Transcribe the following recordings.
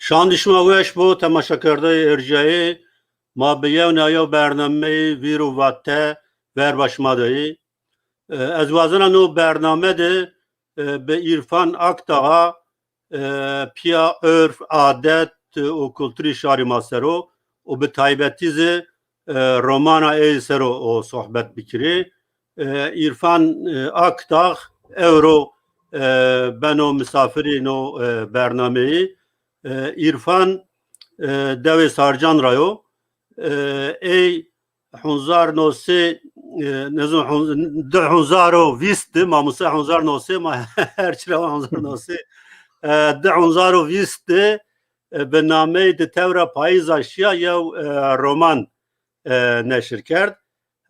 شاندشما ویش بو تماشاکرده ارجایی ما بیاو نایو برنامه ویرو واته ور باشمادایی از وازنا نو برنامه ده به عرفان اکتاها پیا عرف عادت و کلتوری شاری ماسرو و به تایبتیز رومانا ایسرو و صحبت بکری عرفان اکتاغ اورو بنو مسافری نو برنامه عرفان دوی سارجان رایو ای حنزار نوسی نزم ده حنزار و ویست ما موسی حنزار نوسی ما هرچی رو حنزار نوسی ده حنزار و ویست به نامه ده تورا پاییز اشیا یا رومان نشر کرد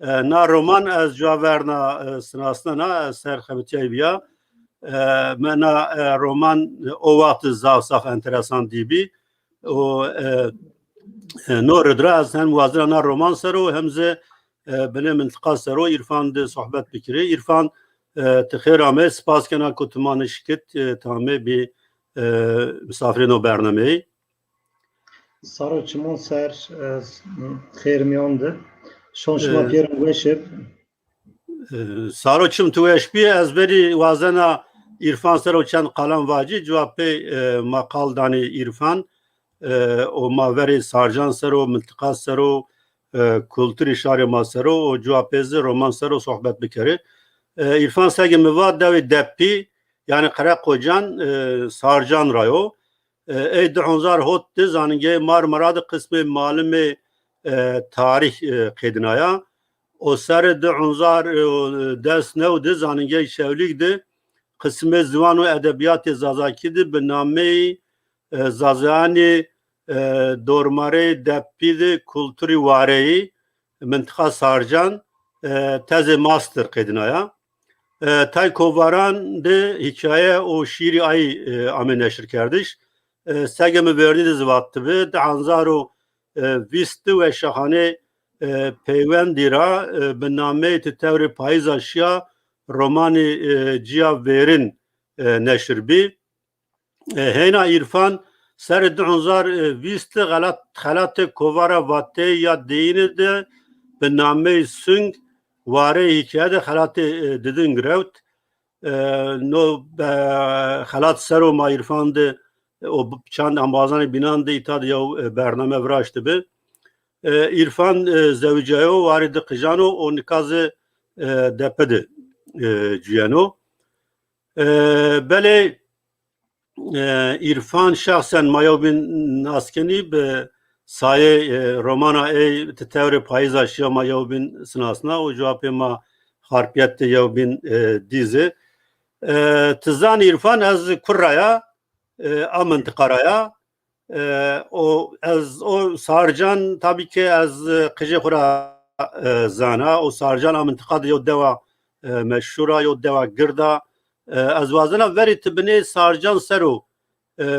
نا رومان از جاورنا سناسنا نا سرخبتیای بیا منا رومان او وقت زاوساخ انترسان دیبی و نور دراز هم وازرانا رومان سرو همزه بنه منطقه سرو عرفان ده صحبت بکره عرفان تخیر آمه سپاس کنا کتمان شکت تامه بی مسافرین و برنامه سارو چمون سر خیر میانده شون شما پیرم وشب سارو چم تویش بی از بری وازنا عرفان سرو چند قلم واجی جواب مقال دانی عرفان و ماوری سارجان سرو منطقه سرو کلتوری شاری ما سرو و جوابیز رومان سرو صحبت بکره عرفان سگه مواد دوی دپی یعنی قره قوجان سارجان رایو ای دهانزار هوت زانگه مار مراد قسم معلوم تاریخ قیدنایا و سر دهانزار دست نو ده زانگه شولیک ده قسم زوان و ادبیات زازاکی ده به نامه زازانی دورماره دپید کلتوری وارهی منطقه سارجان تز ماستر قیدنایا تای کوواران ده hikaye o şiiri ay ame neşir kerdiş segemi verdi de zvattı ve de anzaro vistu ve şahane peywendira be name te tevri payız aşya romani ciya verin neşir bi heyna irfan ser duhuzar vistu xalat kovara vatte ya deyini de be name sung واره hikayede خلات dedin grevt no خلات سرو ما عرفان de o çand ambazani binan de itad ya bername vraştı be İrfan zevcayo varide qijano o nikazı depede ciyano bele İrfan şahsen mayobin naskeni be saye romana ey tevri payız aşya ma yevbin sınasına o cevapı ma harpiyette yevbin dizi tızan İrfan az kurraya amın tıkaraya o az o sarcan tabii ki az kıcı kura zana o sarcan amın tıkadı yo deva meşhura yo deva girda az vazına veri tibni sarcan seru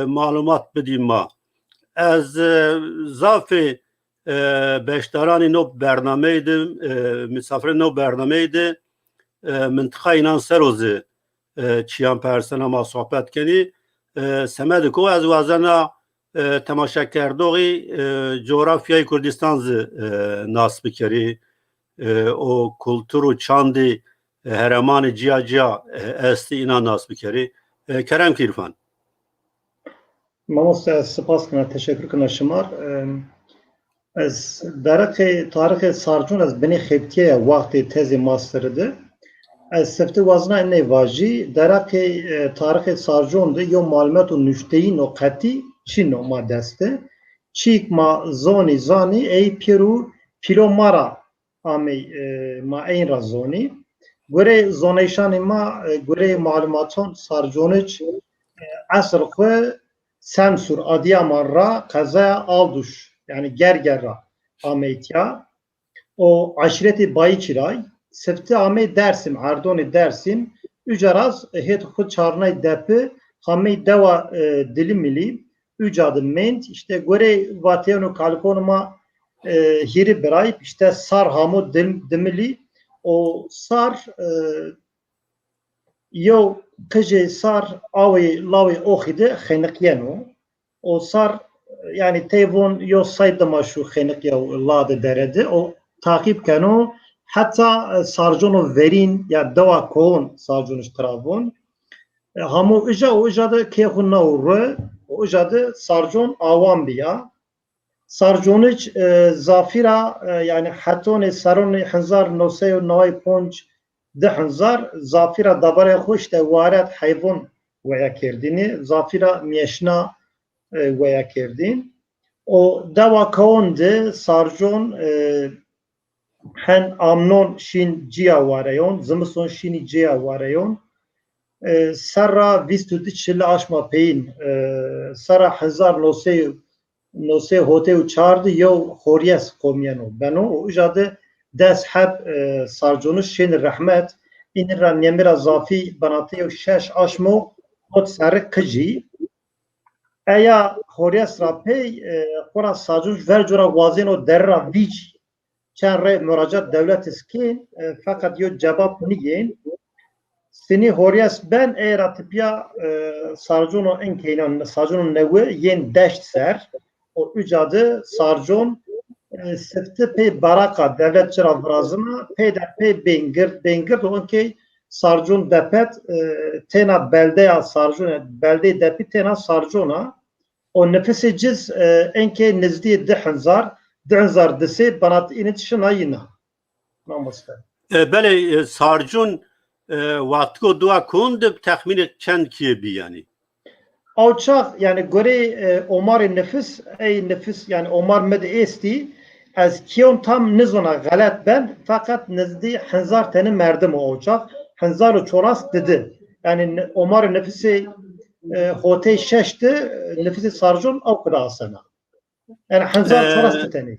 malumat bediyim ma از ضعف beşdarani no برنامه مسافر نو برنامه ده منطقه اینان سروزه چیان پرسنا ما صحبت کنی سمد کو از وازنا تماشا کردوغی جغرافیای کردستان ناسب کری o kültür و çandi هرمان جیا جیا استی اینا ناسب کری کرم کیرفان ماموستا سپاس کنم تشکر کنم شمار از تاریخ سارجون از بنی خبتیه وقتی تezi ماسترده از سفته وزنه اینه واجی درک تاریخ سارجون ده یا معلومات و نشتهی نقطی چی نوما دسته چیک ما زانی ای پیرو مارا آمی ما این را زونی گره زونیشانی ما گره معلوماتون سارجونچ اصر خواه Semsur, Adıyaman ra, Kazaya Alduş yani Gergerra Ahmetya o aşireti Bayıçıray Sefti Ahmet Dersim, Ardoni Dersim Ücaraz het xud çarnay depi Hamey deva dilimili Ücadı ment işte göre vatiyonu kalkonuma hiri birayip işte sar hamu dimili o sar yo kıcı sar avi lavi oxide xeniqyeno o sar yani tevon yo saydı maşu xenik ya lade deredi o takip kanu hatta sarjono verin ya deva kon sarjono stravon hamu ija o ijada kehunna ur o ijada sarjon avam biya sarjonic zafira yani hatone saron 1995 1000 zafira dabare خوش de varet hayvan veya kerdini zafira meşna veya kerdin o deva kaonde sarjon hen amnon şin ciya varayon zımson şini ciya varayon sarra vistu çile aşma peyin sarra 1900 hote u çardı yo horyas komyano beno o ijade des hep sarjonu şin rahmet inra nemira zafi banatı yo şeş aşmo ot sarı kıcı eya horyas rapey kora sarjun vercora vazino derra vic çen re müracaat devlet iskin fakat yo cevap niyen seni horyas ben eğer tipya sarjono enkeynan sarjono newe yen deşt ser o ücadı sarjon sefte pe baraka devlet çıra vrazına pe de pe bengir o ki sarjon depet tena beldeya sarjon belde depi tena sarjona o nefesi ciz enke nizdi dihenzar dese banat init şınayına namaste. Bele sarjun Vatko dua kund tahmin çend kiye bi yani. Alçak yani göre Omar nefis nefis yani Omar med esti az kiyon tam nizona galat ben fakat nizdi henzar tane merdim o alçak henzar çoras dedi. Yani Omar nefisi hote şeşti nefisi sarjun o kadar asana. Yani henzar çoras tane.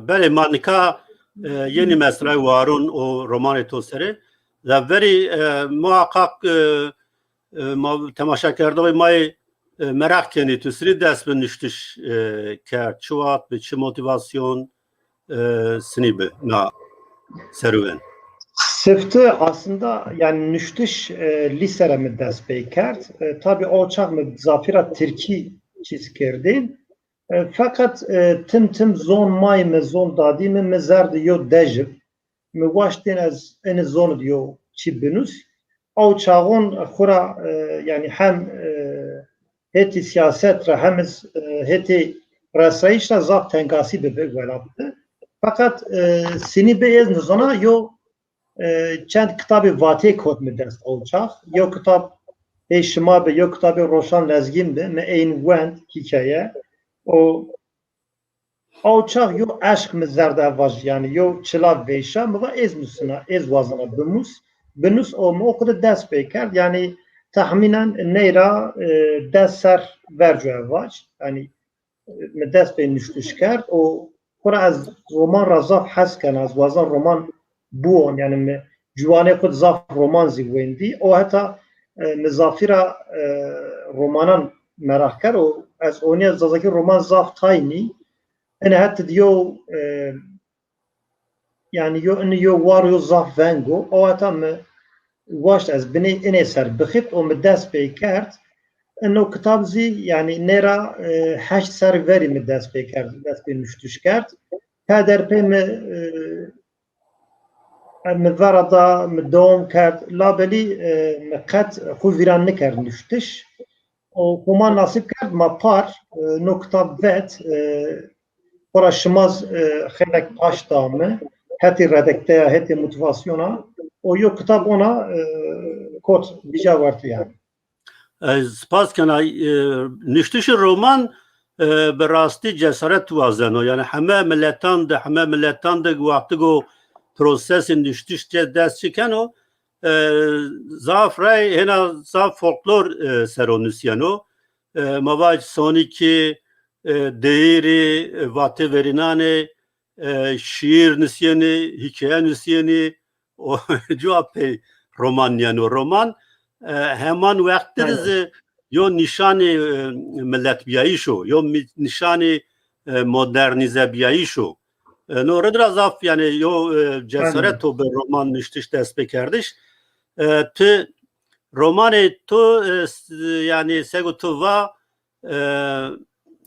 Bele manika yeni mesela varun o roman etoseri veri muhakkak temaşa کرده مای merak کنی تو سری دست به نشتش کرد چوات به چه موتیواسیون سنی به نه serüven. Sıftı aslında yani nüştüş lisere mi dest beykert. Tabi o çağ mı zafira Türkiye çizkerdin. Fakat tim zon may me zon dadi me zerdi yo dejib. Me vaştin az en zon diyo çi binus. O çağın xura yani hem heti siyaset ra hem heti rasayiş ra zaf tengasi bebek velabdı. Fakat seni beyaz nizona yo çend kitabı vate kod mi dest olacak. Yo kitap şima be yo kitabı roşan lezgin be me ein wend hikaye o olacak yo aşk mi zerde vaj yani yo çılav veşa mı va ez musuna ez vazana bimus binus o mu o kadar dest bekar yani tahminen neyra dest ser vercu vaj yani me dest be nüştüşker o kura az roman razaf hasken az vazan roman buon yani me civane kod zaf roman zigwendi o hatta mezafira romanan merak kar o az onya zazaki roman zaf tayni ene hatta diyo yani yo var yo zaf vengo o hatta me واش از بني اني سر بخيت او مداس بيكارت انه كتاب زي يعني نرى حاش سر فيري مداس بيكارت داس بنشتش كارت هذا بيم مفردا مدوم كارت لا بلي مقات خو فيران نكر نشتش او كما نصيب كارت ما بار نو كتاب فات برا شماز خلك باش دامه هاتي ردكتها هاتي موتيفاسيونا o yok kitap ona kod bija vardı yani. Spas kana niştişi roman به راستی جسارت وازنو yani همه ملتان ده وقتی گو پروسس نشتیش دست چکن و زاف رای هنا زاف فولکلور سرونوسیانو مواج سونی که دیری واته ورینانه şiir nisyeni, hikaye nisyeni o cevap roman yani roman hemen vaktiz yo nişani millet biyayı şu yo nişani modernize biyayı şu no redra zaf yani yo cesaret o bir roman niştiş dest bekerdiş tu romanı tu yani segu tu va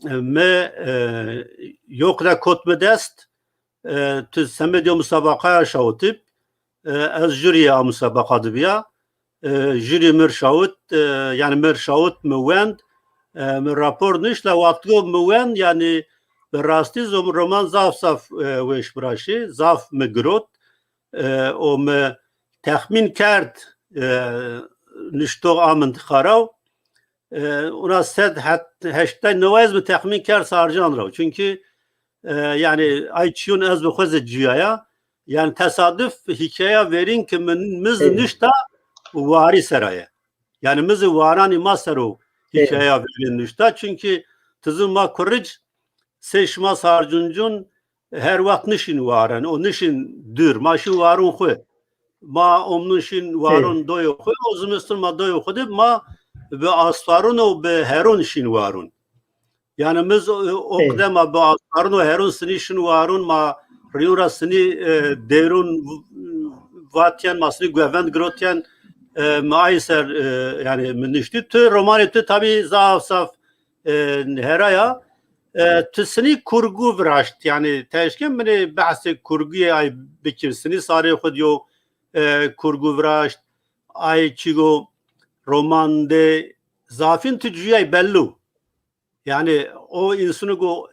me yok da kot me dest tu semedyo musabakaya şavutip ez jüriye musabaka dibiya jüri mir şavut yani mir şavut müvend mir rapor nişla vaktgo müvend yani berasti zom roman zaf saf weş braşi zaf me grot o me tahmin kert nişto amint kharav ona sed heşte nevaz mi tahmin kert sarcan rav çünkü yani ayçiyun ez bixweze ciyaya yani tesadüf hikaye verin ki miz nişta vari seraya yani miz varani masero hikaye verin nişta çünkü tızın ma kurric seçma sarcuncun her vakt nişin varan o nişin dür maşin varun xwe ma omnuşin varun doyo xwe o zimistun ma doyo xwe ma be asfarun o be herun şin varun yani biz okdema be asfarun o herun sini şin varun ma riura sini derun vatyan masni güvend grotyan maiser yani minişti tu romanı tu tabi zaf saf heraya tısını kurgu vraşt yani teşkin beni bahsi kurguya ay bikirsini sarı xudiyo kurgu vraşt ay çigo romande zafin tücüye bellu yani o insanı go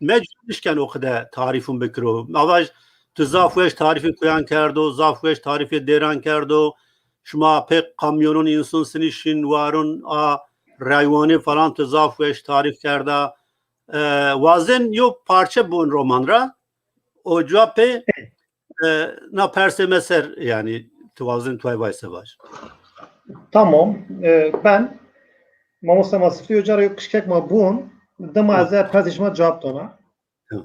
meclisken o kadar tarifin bekiro avaj tu zafweş tarifi koyan kerdo zafweş tarifi deran kerdo şuma pek kamyonun insan sinişin varun a rayvani falan tu zafweş tarif kerda vazen yo parça bu romanra o cevapı na perse meser yani tuvazen tuayvayse var. Tamam. Ben Mamosta Masifli Hoca yok kışkek ma bun damaze persişma cevap dona.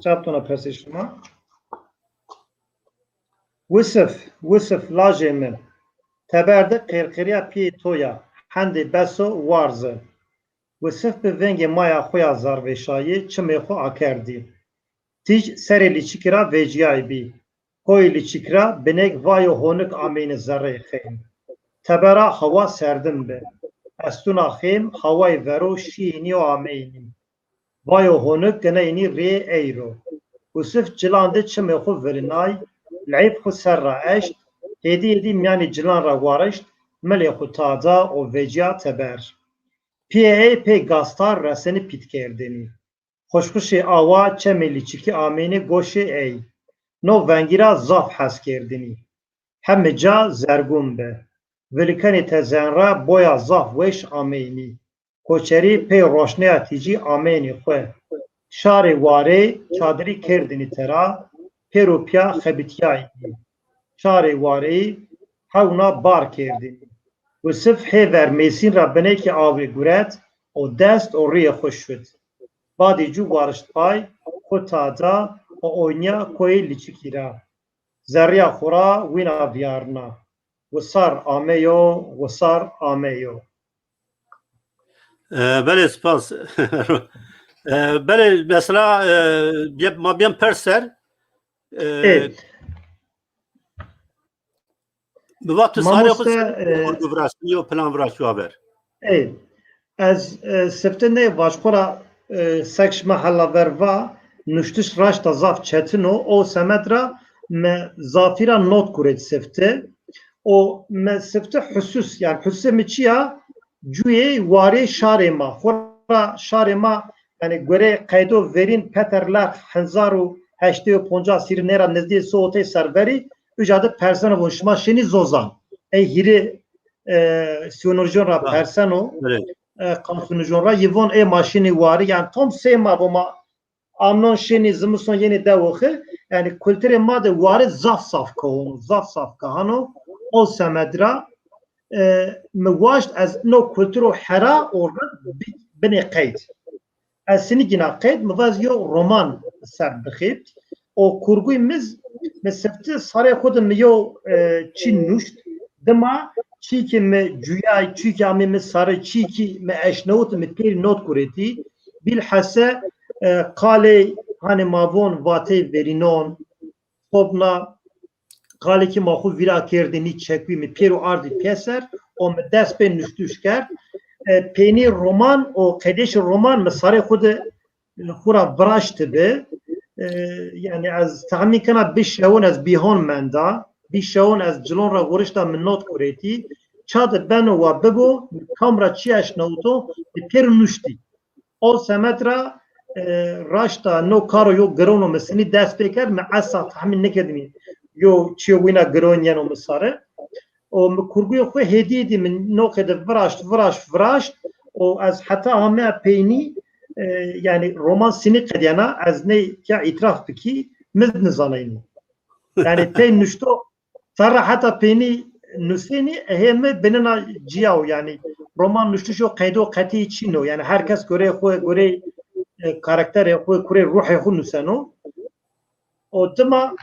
Cevap dona persişma. Vısıf lajemi teberde kırkırya pi toya handi beso varzı. Vısıf be venge maya xoya zarveşayı çime xo akerdi. Tij sereli çikira veciyay bi. Koyli çikira benek vayo honuk ameni zarre xeyim. Tebera hava serdim be. Estuna xeyim havay vero şiini o ameyni. Vayo honuk geneyni re eyro. Vısıf cilande çime xo verinay. L'ayb xo serra eşt. Hedi yani cilan ra varışt. Mele xo tada o veciya teber. P gastar reseni pitkerdeni. Xoşxuşi ava çemeli çiki ameni goşi ey. No vengira zaf has kerdeni. Hemme ca zergun be. Velikani tezenra boya zaf veş ameni. Koçeri pe roşne atici ameni xwe. Şari vare çadri kerdeni tera. Perupya xebitiyay. Şari vare havna bar kerdeni. Vısıf hever mesin Rabbine ki avri guret o dest o riye hoş şut. Badicu varışt pay o tada o oynya koy liçikira. Zerya xura wina viyarna. Vısar ameyo. Bele spas. Bele mesela ma bien perser Evet. Bıvat sarı kurgu vrasniyo plan vrasyo haber. Evet. Az septene başkora sekş mahalla verva nuştuş raşta zaf çetino o semedra me zafira not kuret sefte o me sefte husus yani husus mi çiya cuye vare şarema xora şarema yani göre kaydo verin peterler hanzaru heşte ponca sirnera nezdi sote serveri ücadı persona vonşma şeni zozan hiri siyonorjon ra persano kansunujon ra yevon maşini vari yani tam sema boma amnon şeni zımson yeni devoxi yani kültüre made vari zaf saf kahano o semedra mwaşt az no kültüro hera orada beni qeyd az seni gina qeyd mvazyo roman ser bixit o kurguyimiz mesafte sarı kodum yo Çin nuşt dema çiki me cüya çiki amime sarı çiki me eşnot me peri not kureti bilhassa kale hani mavon vate verinon topna kale ki mahu vira kerdeni çekvi me peru ardi peser o me dest ben nuştuşker peni roman o kadeş roman me sarı kodu خورا براش تبه يعني از تعمی کنه بیشون از بیهان مندا بیشون از جلون را ورشتا من نوت کوریتی چاد بنو و ببو کامرا چی اشنوتو پیر نوشتی او سمترا راشتا نو کارو یو گرونو مسنی دست بکر من اصلا تحمیل نکردمی یو چیو وینا گرون ینو مساره و کرگوی خو هدیه دی من نو کده فراشت و از حتی همه پینی yani roman sini kadiyana az ne ya itiraf biki mid nizanayni yani te nüşto sarra hatta peni nüseni heme benena ciyav yani roman nüştü şu kaydo kati içino yani herkes göre karakter göre ruhu nüseno o dema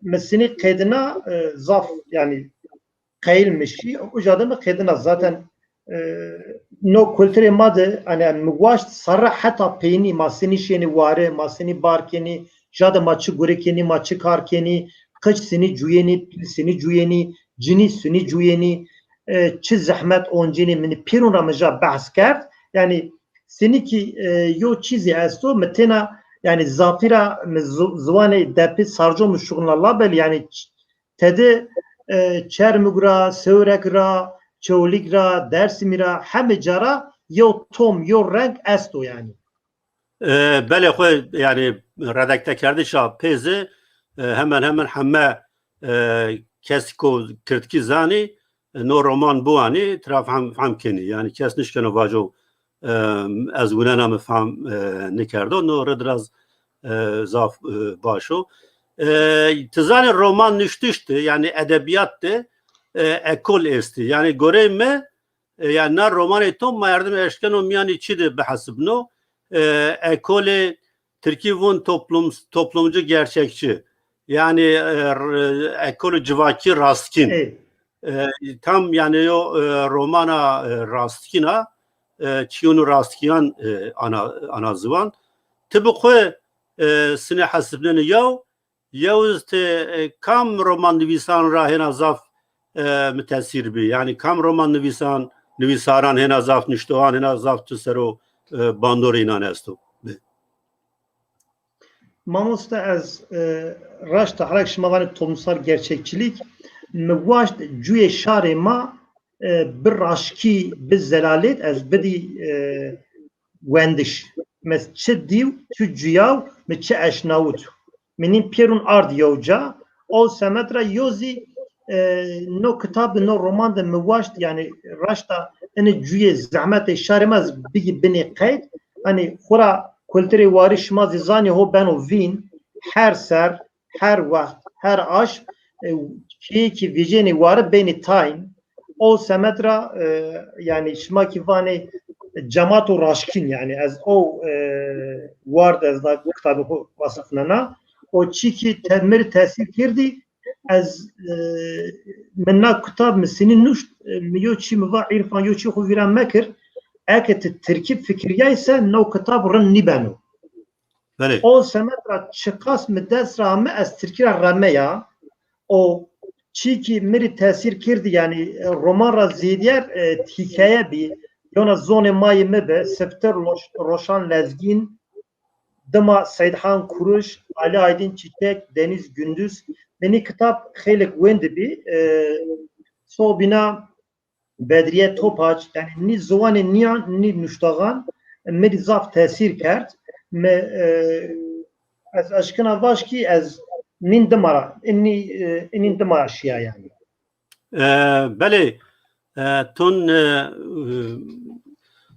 mesini kaydına zaf yani kayılmışı o jadını kaydına zaten نو کلتر ماده انا مگواشت سر حتی پینی ماسنی شینی واره ماسنی بار کنی جاده ما چه گوره کنی ما چه کار کنی قچ سنی جوینی پیل سنی جوینی جنی سنی جوینی چه زحمت اونجینی من پیرون را مجا بحث کرد یعنی سنی که یو چیزی استو متنا yani zafira zuvane depi sarjo müşşuğun Allah bel yani tede çermugra sevrekra çevlikra dersimira heme cara yo tom yo renk esto yani. بله خو yani redakte kerdişa pezi hemen hemme kesko kirtki zani no roman bu ani traf ham keni yani kesniş kene vajo az gunana mefham nikardo no redraz zaf başo tizani roman nüştüştü yani edebiyattı ekol esti yani göreyme yani nar roman etom ma yardım eşken o yani içi behasibno ekole Türkiye vun toplumcu gerçekçi yani ekole civaki rastkin tam yani o romana rastkina çiyonu rastkiyan ana zıvan tıbıkı sine hasibneni yav kam roman nivisan rahena zaf mütesir bi yani kam roman nivisaran hena zaf niştohan hena zaf tüsero bandorinan esto. Mamosta az raşta harak şımavanı toplumsal gerçekçilik mevvaşt cüye şare ma bir raşki bir zelalet az bedi wendiş mes çi div çi cüyav me çi eşnavut menin pierun ard yovca o semetra yozi no kitab no roman da mevvaşt yani raşta ene cüye zahmet şare ma bigi beni kayt hani xura kültürü varış mazizani ho beno vin her ser her vaxt her aş ki vijeni varı beni time o semetra yani şma ki vani cemaatu raşkin yani az o vardı az da kitabı vasıflana o çiki temir tesir kirdi az menna kitab mesinin nuş miyo çi mva irfan yo çi xu viran mekir اكت تركيب فكريه ise نو كتاب رن نبانو او سمترا شقاس مدرس رامه از تركيا رامه o çiki meri tesir kirdi yani roman ra zidyer hikaye bi yona zone mayi mebe sefter roşan lezgin dema Seydhan Kuruş Ali Aydın Çiçek Deniz Gündüz beni kitap xelik wendi bi so bina Bedriye Topaç yani ni zovanı ni nüştagan meri zaf tesir kert me az aşkına vaş ki az nin demara inin demara şia yani. Beli tun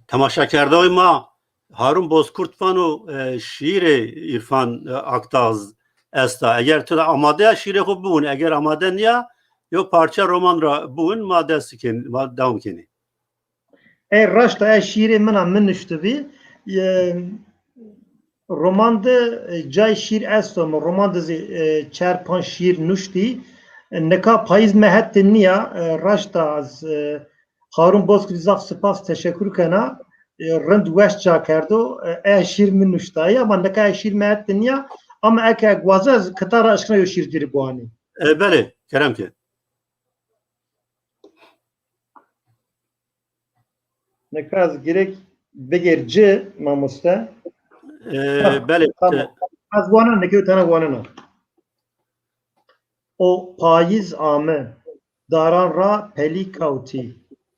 temaşa kerde ma Harun Bozkurt fanu şiir İrfan Aktaz esta eğer tu amade şiir xub bun eğer amade niya yo parça roman ra bun madesi ken devam keni. Raşta şiiri mena min nüştübi romanda cay şiir esto mu romanda çar pan şiir nüşti neka payız mehet niya raşta az Harun Bozkurt zaf spas teşekkür kana rend weşça kerdo şiir min nüştaya ama neka şiir mehet niya ama eka gwazaz katara aşkına yo şiir diri bu ani. Beli kerem ki. Nekaz gerek بگیر C mamoste. بله Tamam. Az vanan ne ki tane vanana. O payiz ame daran ra peli kauti.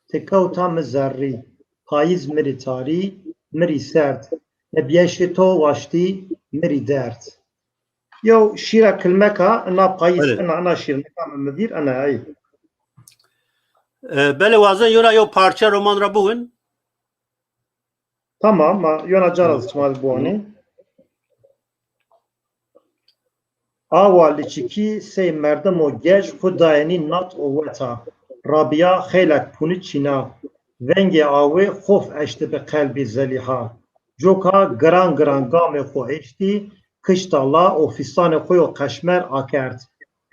Tekauta mezarri. Payiz meri tari, meri sert. Nebyeşi to vaşti, meri dert. Yo şira kilmeka ana payiz بله ana şir mekam medir ana ay. بله وازن یورا یو پارچه رمان را بون Tamam ma yona caraz çmal buani. Awa liçiki sey merdem o gej xudayeni nat o weta. Rabia xelek puni çina. Venge awe xof eşte be kalbi zeliha. Joka gran gran game xo eşti. Kıştala ofisane xoyo kaşmer akert.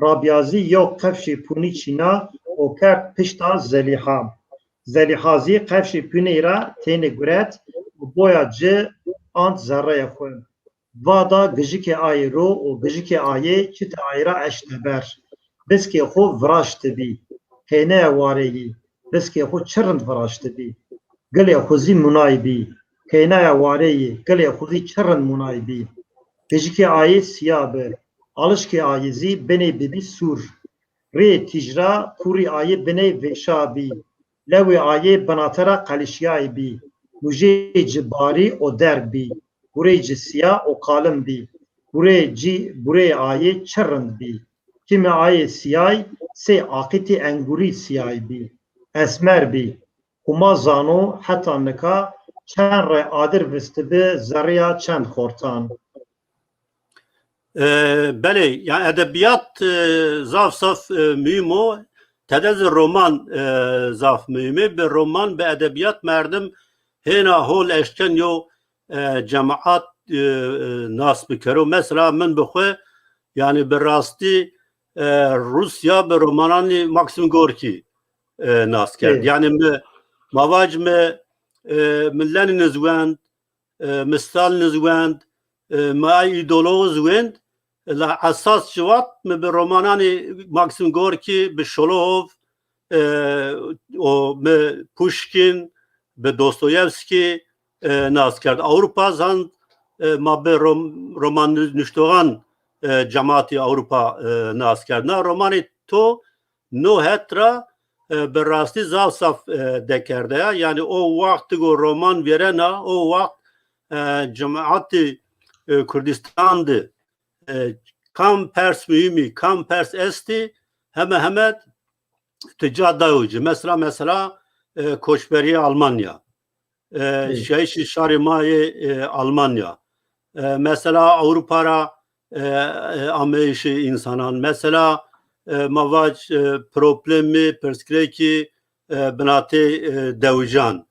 Rabiazi yok kefşi puni çina o kert pişta zeliha. Zelihazi kefşi punira teni guret. Boya c ant zerreye xoyun. Vada gijike ayê ro û gijike ayê çi te ayra eşteber. Biskê xwe viraştibî. Hêneya wareyî. Biskê xwe çirind viraştibî. Gelê xwe zî munayibî. Hêneya wareyî. Gelê xwe zî çirind munayibî. Gijike ayê siyah bi. Alişkê ayê zî binê bibî sûr. Rê tîjra kurî ayê binê vêşa bî. Lewê ayê binatera qelîşiyayê bî. Mujê ci barî o der bî. Burê ci siyah o kalın bî. Burê ayê çirind bî. Kimê ayê siyah sê aqîtê engurî siyah bî. Esmer bî. Huma zano heta nika çend re adir vistibi zerriya çend xortan. بله yani edebiyat zaf saf mühim o tedez roman zaf mühimi bir roman be edebiyat merdim hena hol eşken yo cemaat nas bikero mesela min bixwe yani bir rasti Rusya bir romanani Maxim Gorki nas kerd Evet. yani mavac me millen nizwend mistal nizwend ma ideolog zwend اساس جواب به رومانانی ماکسیم گورکی به شولوف و به پوشکین به دوستویفسکی ناز کرد اروپا زند ما به رومان نشتوغان جماعتی اروپا ناز کرد نه رومانی تو نو هترا به راستی زاو صف دکرده یعنی او وقت گو رومان ویره نه او وقت جماعتی کردستان ده kam pers mühimi, kam pers esti hemen ticadayucu. Mesela Koçberiye Almanya, Şeyşi Şarimaye Almanya, mesela Avrupa'ra Amerişi insanan, mesela mavac problemi perskreki binate devcan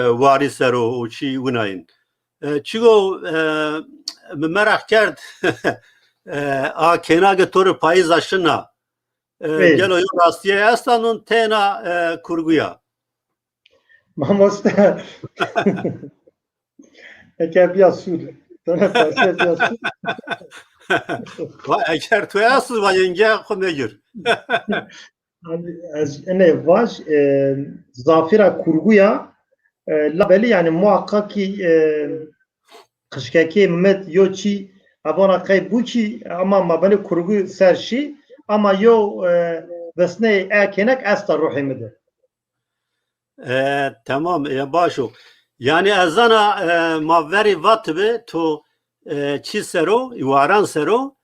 varisero uçi unayın. Çigo merak kerd a kenage toru payız aşına gel o rastiye astanın tena kurguya. Mamoste. Eke biya sur. Tane parça biya sur. Eğer tuyasız va yenge xumegir. Az ene vaj zafira kurguya labeli yani muhakkak ki kışkaki Mehmet yo çi abona kay bu ki ama mabeli kurgu serşi ama yo vesne ekenek asta ruhimide. Tamam başo. Yani ezana maveri vatbe to çi sero iwaran sero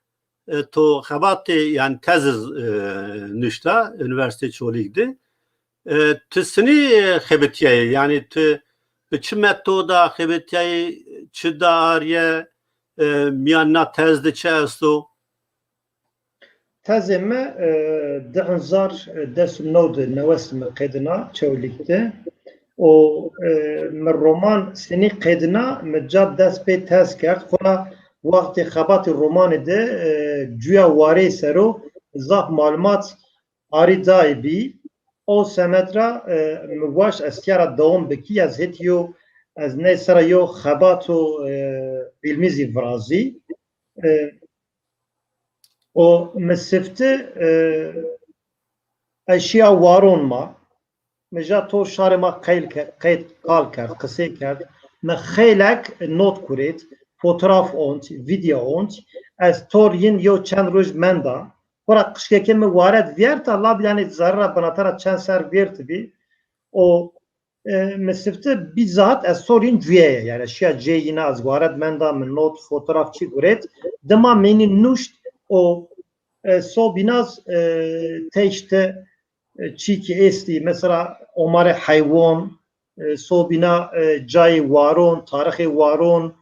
to xabat yani tez nüşta üniversite çoligdi. Tüsni xebetiye yani tü çi metoda xebetiye çi dariye miyanna tezde çe esto Tezeme dehzar desnod nevesme qedna çevlikte o roman seni qedna mecad dest pe tez kerd xona vakti xabat roman de cuya ware sero zaf malumat ari daibi o semetra mwaş askara devam beki az hetiyo az ne sera yo xabat o ilmizi vrazi o mesefte eşya varon ma مجا تو شار ما قید قال کرد قصه کرد ما خیلک نوت کرد fotoğraf ont video ont از تورین یو چند روز مندا برا قشکه که موارد ویرت الله بیانی ذره بناتر چند سر ویرت بی o mesafte bizzat az sorun cüye yani şia ceyine az varet menda min not fotoğrafçı guret dema meni nuşt o so binaz teşte çiki esti mesela omare hayvan so bina cay varon tarihi varon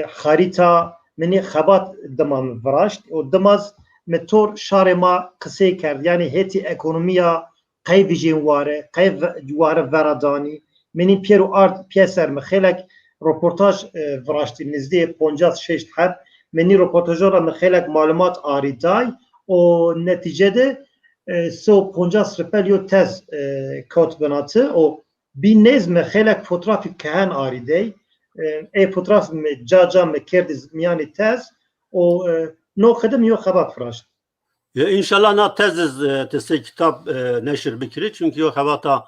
harita meni xabat dema vraşt o demaz metor şarema kısa kerd yani heti ekonomiya قای ویژن واره قای واره وردانی منی پیرو آرد پیسر مخیلک رپورتاج وراشتی نزدی 56 حد منی رپورتاجا را مخیلک معلومات آریدای و نتیجه ده سو 50 رپل یو تز کات بناته و بی نیز مخیلک فوتوغرافی کهن آریدای ای فوتوغراف جاجا مکرد میانی تز و نو خدم یو خبر فراشت İnşallah na teziz tese kitap neşir bikiri çünkü o havata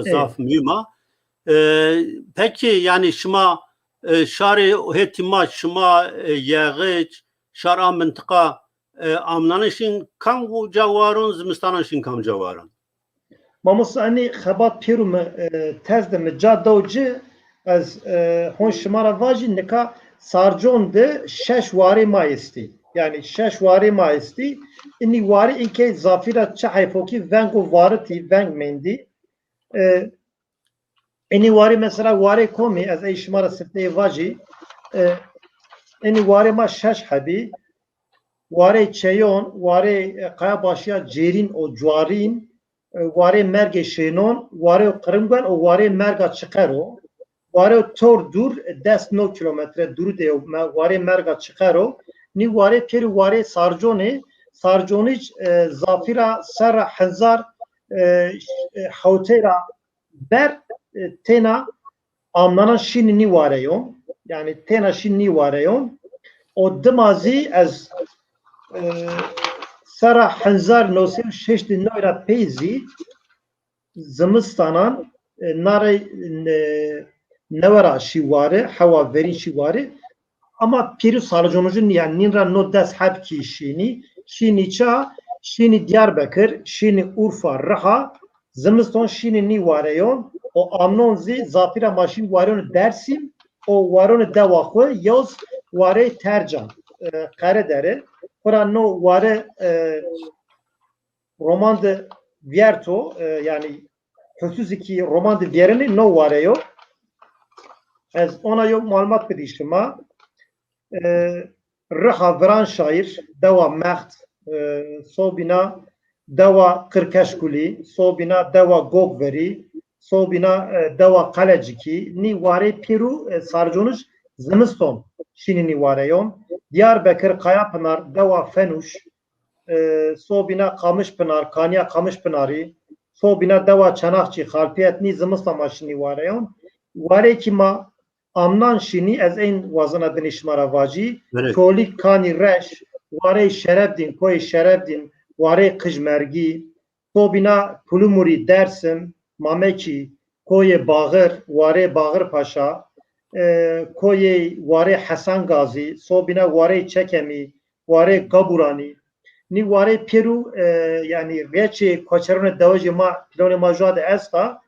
zaf mühima. Peki yani şuma şari hetima şuma yağıç şara mıntıka amlanışın kam cavarun zimistanışın kam cavarun. Mamus hani xabat piru me tezde me caddoci az hon şımara vajin neka sarjon de şeş vari maisti. Yani şeş vari maisti. İni vari inke zafira çahayfoki vengo variti veng mendi. İni vari mesela vari komi az ey şımara sifte vaji. İni vari ma şeş habi. Vari çeyon, vari kaya başya cerin o cuarin. Vari merge şenon, vari kırımgan o vari merga çıkaro. Vari tor dur, dest 9 kilometre dur de vari merga çıkaro. Ni vari peri vari sarjone, sarjonic zafira sara hazar havtera ber tena amlanan şini ni vareyon. Yani tena şini ni vareyon. O demazi az sara hazar nosim şeşti noyra peyzi zimistanan nare nevera şivare hava verin şivare ama piri sarjonucun yani ninra no des habki şini ça şini Diyarbakır şini Urfa Raha zimiston şini ni vareyon o amnonzi zafira maşin vareyon Dersim o vareyon devaxu yoz vare tercan kare dere Kur'an no vare roman de Vierto yani Hüsüziki roman de Vierini no vare yo az ona yok malumat bediştima Raha Vran şair deva Meht sobina deva Kırkeşkuli sobina deva Gogveri sobina deva Kaleciki ni vare Peru sarjonuş zimiston şini ni vare yon Diyarbakır Kayapınar deva Fenuş sobina Kamışpınar Kanya Kamışpınarı sobina deva Çanakçı Halpiyet ni zimiston maşini vare yon vare kima amnan şini az en vazana denişmara vaci kolik kani reş vare şerefdin koy şerefdin vare kıjmergi sobina pulumuri Dersim mameki koy bağır vare bağır paşa koy vare Hasan Gazi sobina vare çekemi vare Gaburani ni vare Peru yani reçe koçerone davacı ma plone majade esta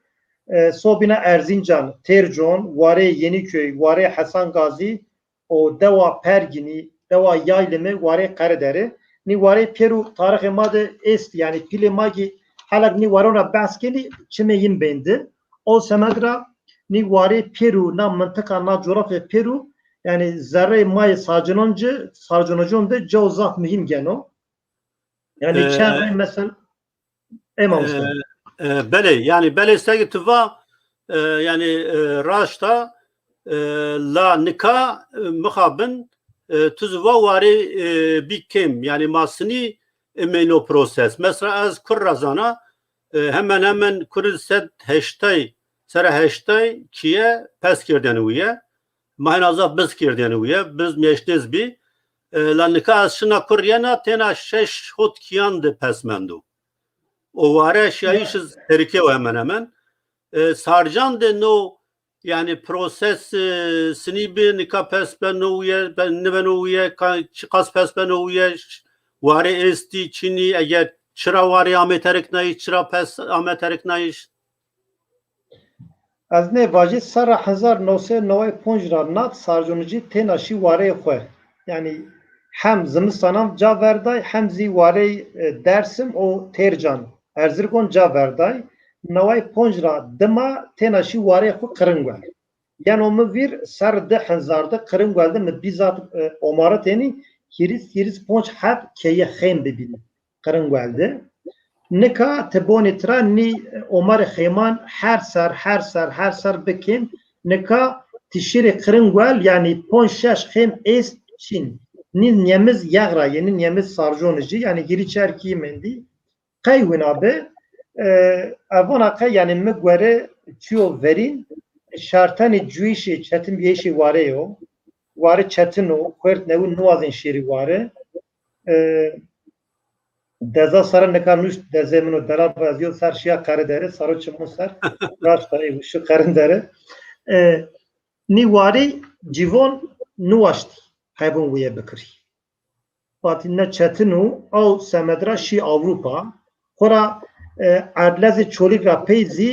sobina Erzincan, Tercon, vare Yeniköy, vare Hasan Gazi, o deva Pergini, deva Yaylımı, vare Karadere. Ni vare Peru tarihi madı est yani pile magi halak ni varona baskeni çimeyin bendi. O semedra ni vare Peru na mıntıka na coğrafya Peru yani zerre may sarcınoncun da cevzat mühim geno. Yani çen mesela emamışlar. Bele yani bele segi tıva yani raşta la nika mıhabın tuzva vari bikem yani masni emeno proses mesela az kurrazana hemen kurset hashtag sera hashtag kiye pes kirdeni uye mahnaza biz kirdeni uye biz meştez bi la nika az şına kuryana tena şeş hot kiyandı pesmendu o vare şayış Türkiye o hemen hemen sarcan de no yani proses snibi nika pesbenoye ben nevenoye çıkas pesbenoye vare esti Çin'i eğer çıra vare ameterik nayiş çıra pes ameterik nayiş از نه واجی سر 1995 را نات سارجونجی تناشی واره خو یعنی هم زمستانم جا وردای هم زی واره درسم او ترجان ارزرگون جا وردای 95 را دما تناشی واره خو قرنگوال یعنی او ویر سر ده هزارده قرنگوالده می بیزات امارت یعنی هیریز پونج حب که یه خیم ببینی قرنگوالده نکا تبونی ترا نی عمر خیمان هر سر بکن نکا تشیر قرنگوال یعنی پون شش خیم است چین نی نیمز یغرا یعنی نیمز سارجونجی یعنی گیری چرکی مندی قیونا به اونا قی یعنی مگوره چیو ورین شارتانی جویشی چتن بیشی واره یو واره چتنو خورت نو نوازن شیری واره دزا سر نکانوش دزمنو دلار بازیو سر شیا کار داره سرو چمون سر راست ای شو کارن داره نیواری جیوان نواشتی hayvan ویه بکری باتینه چتنو او سمدرا شی اوروپا خورا عدلز چولیک را پیزی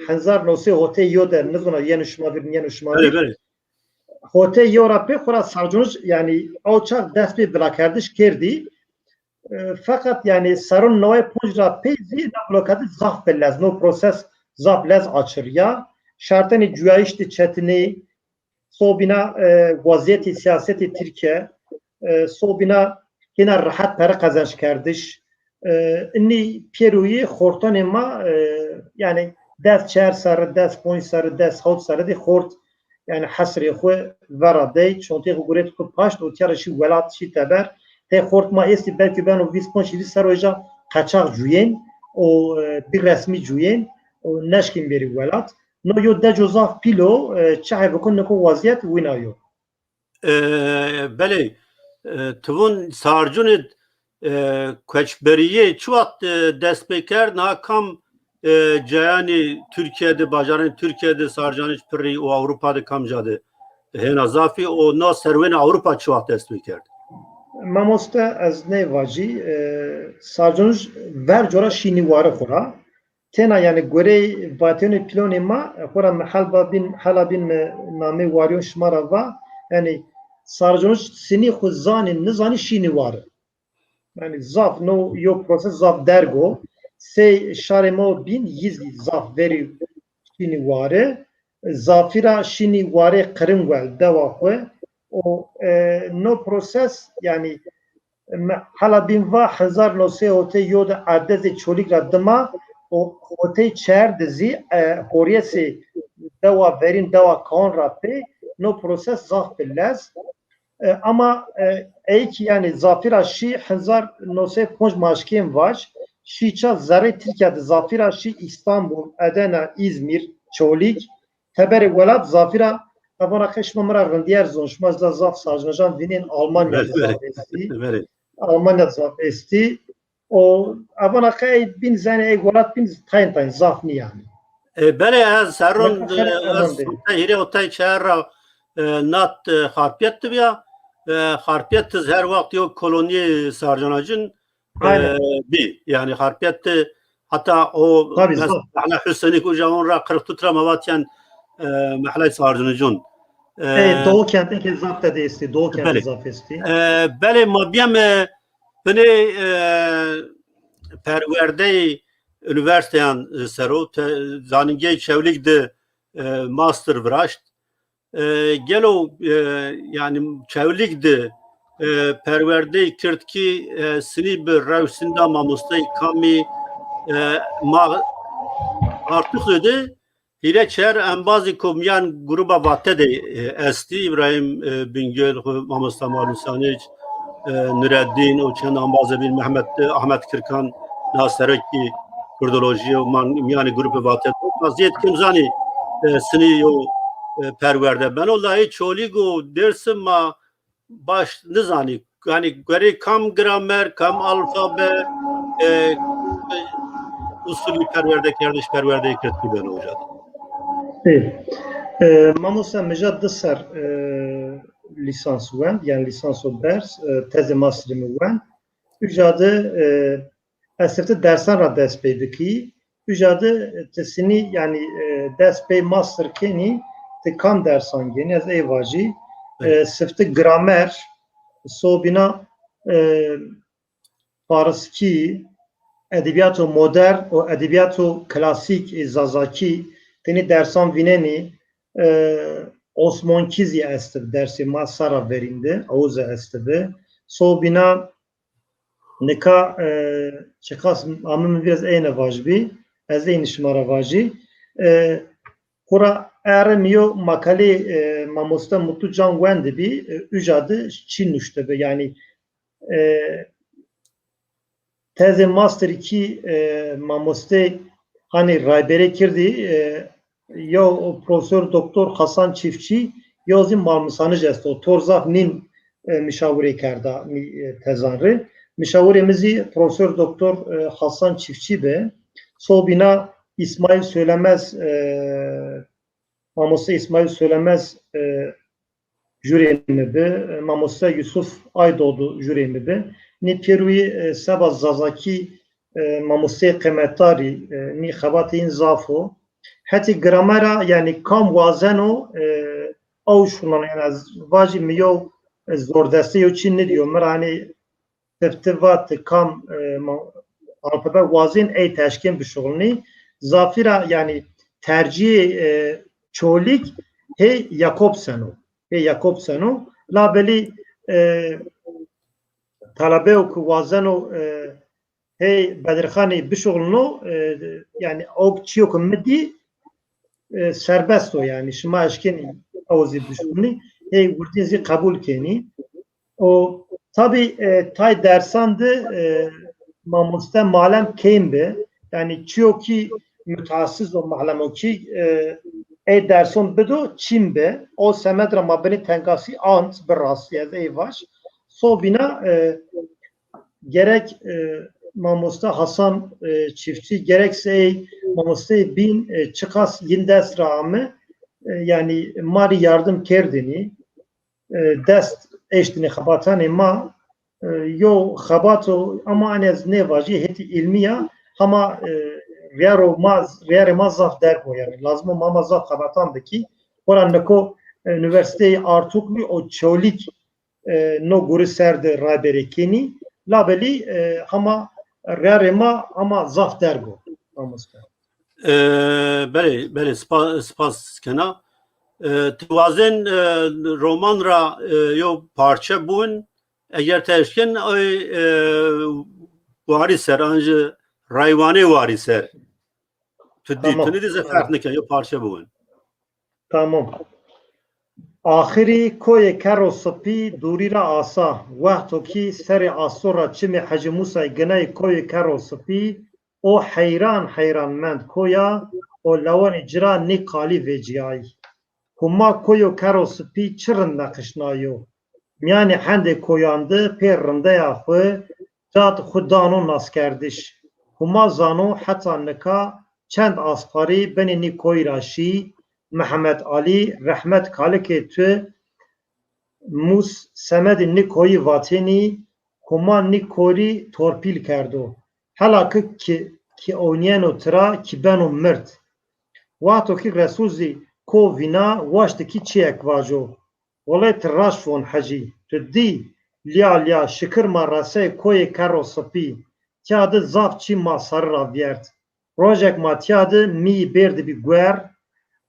1900 هوته یوده نزونا یه نشما bir هوته یورا پی خورا سارجونش yani او çak dest bir bırakardış kerdi fakat yani sarun noy pujra pezi na blokadi zaf bellez no proses zaf lez açır ya şartani cüyayişti çetini sobina vaziyeti siyaseti Türkiye sobina yine rahat para kazanç kardeş inni Peru'yu hortan ama yani dest çer sarı dest point sarı dest hot sarı de hort yani hasri xo varaday çonte guret ku paşt o tiarışı velat şi taber te hortma esti belki ben o visponçili saroja kaçak juyen o bir resmi juyen o neşkin beri velat no yo da jozaf pilo çahe bukun ko vaziyet winayo bele tuvun sarcunit koçberiye çuat destbeker nakam cayani Türkiye'de bacanın Türkiye'de sarcanı piri o Avrupa'da kamcadı hena zafi o no serven Avrupa çuat destbeker mamoste az ne vaji sarcanış ver jora şini vare khora tena yani göre batını planema khora mahal bin halabin name variyo şmara va yani sarcanış sini khuzani nizani şini vare yani zaf no yo proses zaf dergo se şaremo bin yizli zaf veri şini vare zafira şini vare kırımvel deva xwe o no proses yani hala bin va 1900 hote yoda adeze çolik radma o hote çer dizi horiyesi deva verin deva kan rappe no proses zaf billaz ama eyki yani zafira şi 1905 maşkem var şiça zare Türkiye'de zafira şi İstanbul, Adana, İzmir, Çolik teberi velat zafira avana keşme mera rındiyer zonşmaz da zaf sajnajan vinin Almanya zaf esti Almanya zaf esti o avana kay bin zane ey velat bin tayin zaf ni yani bele az sarun az hiri otay çara nat harpiyet ya harpiyet her vakit yok koloni sarcanacın bir yani harpiyet hatta o mesela Hüseyin'i kucağın ra 40 tutra mavatiyen mahalle sarcanacın Doğu kentteki zapt da esti Doğu kenti zapt esti bele mabiyem beni perverde üniversiteyen sero zaningey çevlikde master vraşt gelo yani çevlikde perverde kirtki sini bir revsinda mamustay kami ma artık öde hile çer embazi komyan gruba vatte de esti İbrahim Bingöl mamusta Marusanic Nureddin Uçan ambaze bin Mehmet Ahmet Kirkan Nasaraki Kurdoloji yani grubu vatte vaziyet kimzani sini yo perverde ben olayı çoligo dersim ma baş nizani yani göre kam gramer kam alfabe usulü perverde kardeş perverde ketki ben hocam. Mamosa mecad ser lisans wen yani lisans o ders teze masterimi wen ücadı esefte dersan ra ders peydiki ücadı tesini yani ders pey master keni te kan dersan geni az eyvaji sefte gramer sobina Farski edebiyatı modern o edebiyatı klasik zazaki teni dersan vineni Osman Kizi estiv dersi masara verinde auza estiv so bina neka çıkas amım biraz eyne vajbi ez eyni şımara vaji kura ermiyo makale mamosta mutlu can wendi bi ücadı Çin nüşte be yani teze master 2 mamoste hani raybere kirdi ya o profesör doktor Hasan Çiftçi yazın malmısanı jesto torzaf nin müşavire kerda tezanrı müşaviremizi profesör doktor Hasan Çiftçi be sobina İsmail Söylemez mamoste İsmail Söylemez jüremi be mamoste Yusuf Aydoğdu jüremi be ni Pierui Seba Zazaki mamoste kıymetari ni xabatin zafo heti gramera yani kam wazeno او şundan yani az vaji miyo zor deste yo Çin ne diyor hani teftivat kam alfabe wazin ey teşkin bir şuğulni zafira yani tercih çoğulik he Jakobseno la beli talabe o wazeno hey Bedirxani bir şuğulnu yani o çiyo kumdi serbest o yani şuma eşkin avuzi düşünni hey vurdizi kabul keni o tabi tay dersandı mamuste malem kembe yani çiyo ki mütehassız o malem o ki derson bedo çimbe o semedra mabeni tengasi ant beras ya eyvaş so bina gerek mamuste Hasan Çiftçi gerekse mamuste bin çıkas yindes rağmen yani mari yardım kerdini dest eştini xabatani ma yo xabato ama anez ne vaji heti ilmiya ama riyare mazaf derbo yani lazım mama zaf xabatandaki orandaki üniversiteyi artukli o çolik no guri serde raberekeni labeli ama riyare ma ama zaf derbo mamusta بله سپاس کنا توازن رومان را یو پارچه بون اگر تشکن واری سر انج رایوانی واری سر تدی دیزه فرق نکن یو پارچه بون tamam آخری کوی کرو سپی دوری را آسا وقتو کی سر آسورا چمی حجموسای گنای کوی کرو سپی o hayran mend koya o lawan icra ne kali veciyay kuma koyo karo spi çırın nakışnayo yani hende koyandı perrinde yapı zat xudano naskerdiş kuma zano hatta neka çend asfari beni ni koyraşi Mehmet Ali rahmet kalike tü mus semedi ni koyi vateni kuma ni kori torpil kerdo halakı ki oynayano tra ki beno mert wato ki resuzi ko vina waştı ki çiyek vajo olay tıraş fon haji tüddi lya şıkır marase koye karo sapi tiadı zafçi masar ravyert projek ma tiadı mi berdi bir guer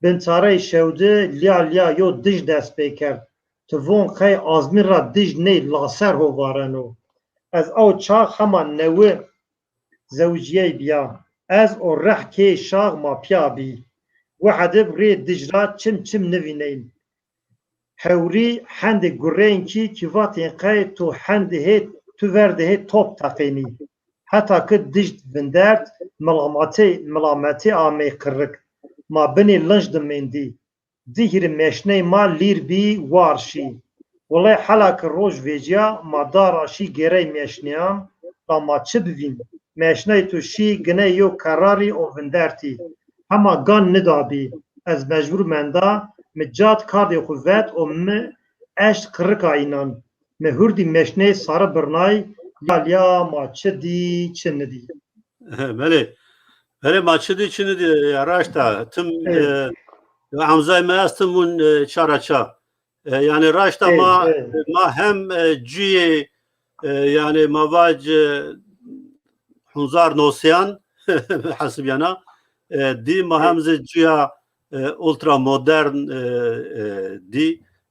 ben çare şevde lya yo dij dest beker tevon kay azmi ra dij ne laser ho varano az o çağ haman newe زوجيه بیا از او رحکه شاغ ما پیابی وحده بری دجرا چم نوینین حوری حند گرین کی واتین قای تو حند هت تو ورده هت توپ تقینی حتی که دجد بندرد ملامتی آمی کرک ما بنی لنج دمندی دیگر مشنی ما لیر بی وارشی ولای حالا که روش ویجیا ما داراشی گره مشنیام و ما چه بوین meşney tu şi gine yo karari o vinderti hema gan nidabi ez mecbur menda micat kadê xuvvet o mi eşt kırıka inan me hurdi meşney sarı birnay ya ma çidi çinidi. بله بله ما چه دی چنی دی راشتا تم Evet, همزای ما استمون چارچا yani راشتا evet, ما evet. ما hem جوی yani مواج هنزار نوسیان حسب yana دی ما هم جویا ultra modern di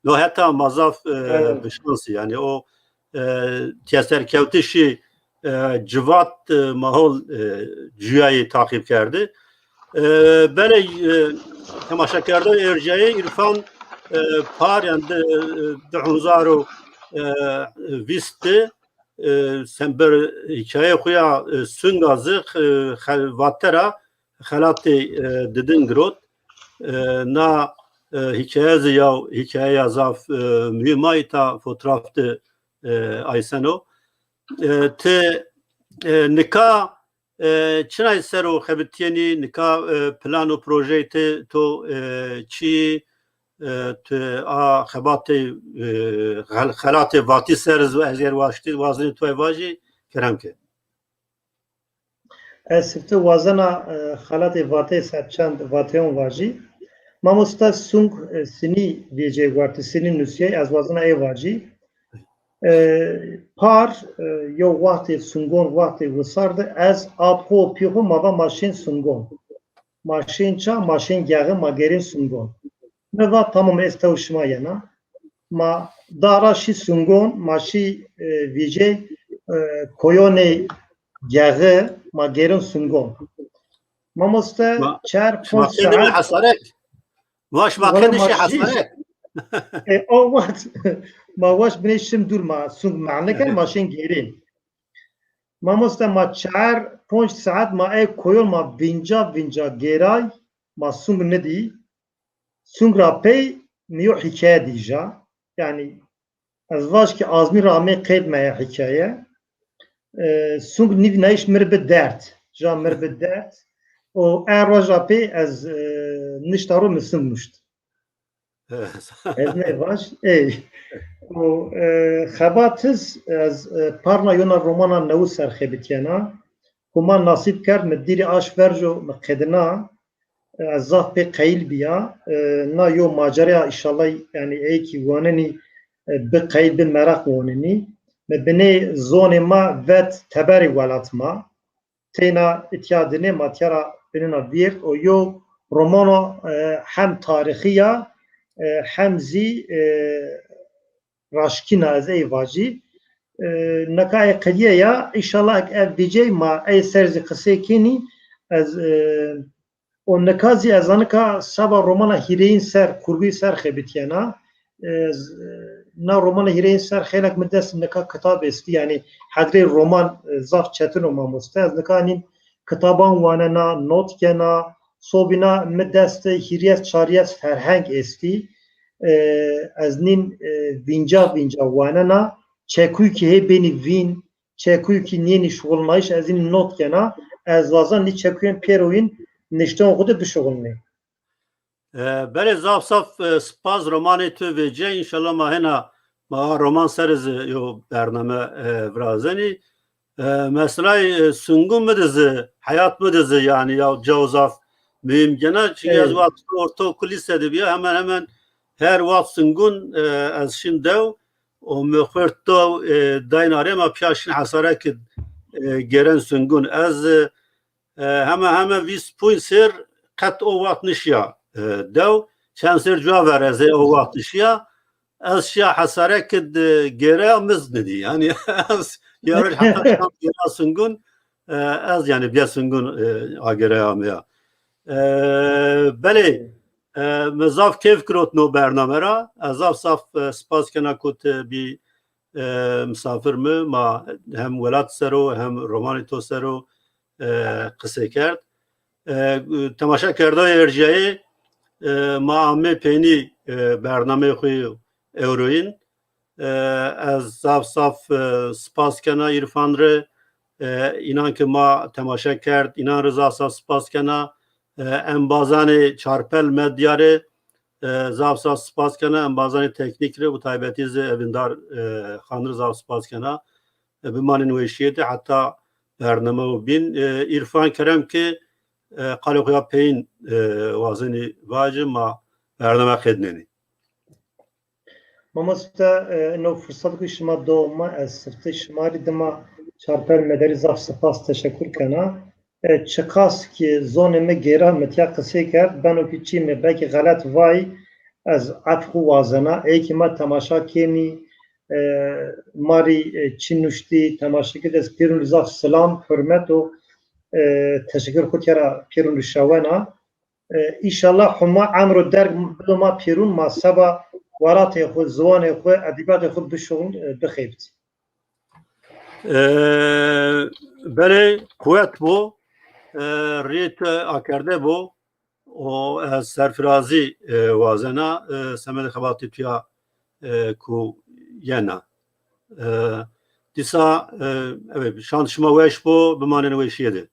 lo hatta mazaf Evet. bişansı yani o keser kevtişi civat mahol cüyayı takip kerdi. Böyle temaşakarda erceği İrfan par yani de hunzaro visti sember hikaye kuya süngazı vattera halatı dedin grot na hikaye ya hikaye yazaf mühimmayta fotoğraftı Ayseno te nika çinay sero xebitiyeni nika plano proje te to çi te a xebatê xelatê vatî seriz ve ezer vaştî wazî to evaji keremke Ez sifte wazana xalatê vatê serçand vateyon vajî mamosta sung sinî diyecek vartı sinî nüsyê ez wazana ê vajî par yo vaxtê sungon vaxtê wisar de ez apxo pîxo mava maşên sungon maşên ça maşên geği ma gerên sungon neva tamam ez tewşima yana ma dara şî sungon maşî vîjê koyonê geği ma gerên sungon mamoste çar ponç saat hasarek vaş makine şi hasarek o vaxt ma waş binê şim dur ma sung maneke maşên gerên mamoste ma çar ponç saat ma ev koyon ma vinca geray ma sung nedî sung ra pey niyo hikaye dîja yani ez vaş ki azmî ramê qeyd me hikaye sung nîv neyiş mir bi dert ja mir bi dert o er roja pey ez niştaro misin muşt ez ne vaş ey o xebatiz ez parna yona romana new serxebitiyana kuma nasip kerd me dîrî aş verjo me qedina ez zaf pê qeyil biya na yo maceraya inşallah yani eyki wanenî bi qeyil bi merak wanenî me binê zonê ma vet teberê welat ma têna îtiyadinê matyara binêna vîrt o yo romana hem tarixiya hem zî raşkîna ez ê vajî nekayê qediye ya inşallah ev bîcê ma ey ser zî qisê kînî ez o nekazî ez anika saba romana hîreyîn ser kurbî ser xebitiyana na romana hîreyîn ser xelek min dest nika kitab êstî yani hedrê roman zaf çetin û mamoste ez nikanîn kitaban wane na notkena sobîna min dest hîriyet çariyet ferheng êstî ez nîn vinca wane na çekûyî hê benî vîn çekûyî nînî şuxulnayîş ez nîn notkena ez wazan nî çekûyên pêrowîn niştên xwe de bişuxulnê bele zaf saf spaz romanê tu vêce inşallah ma hena ma roman seriz yo bername vrazenî mesela sungun mu dizi hayat mı dizi yani ya cevzaf mühim gene çünkü ez vat ortaokul lisede bir hemen her vat sungun ez şimdi o mexerto daynare ma piyaşin hasarek geren sungun ez hemen vis point ser kat o vat nişya dev çen ser cevap ez o vat nişya ez şia hasarek gere miznedi yani ez yarın hatta gera sungun az yani bir sungun agere amya bele mezaf keyf krot no bernamera azaf saf spas kana kut bir misafir mi ma hem velat sero hem romanito sero qise kerd temaşa kerda erceği ma amme peni bername xuy euroin از صاف صاف سپاس کنه عرفان ره inan ki ma temaşa kerd, inan rıza spas kena, em bazani çarpel medyarı zavsa spas kena, em bazani teknikri bu taybetiz evindar xanır zav spas kena, bimanin veşiyeti hatta bername bin İrfan Kerem ki qalokya peyin vazini vacı ma bername xedneni. Mamosta no fırsat ki şima doğma ez sırtı şimari dima çarpel mederi zaf spas teşekkür kena. Çıkas ki zoneme gera metya kısa kerd ben o piçi me belki galet vay az afku vazana eki ma tamaşa kemi mari çinuşti tamaşa kides pirun zaf selam hürmet o teşekkür kutera pirun şavana İnşallah huma amro der biloma pirun ma saba waratê xwe, ziwanê xwe, edîbatê xwe bişon bixêbt. Belê kuvvet bu, rêt akerde bu, o serfirazî wazena semedê xebatî tuya ku yena. Dîsa evet şantişma weş bu, bimanên weşiyê de.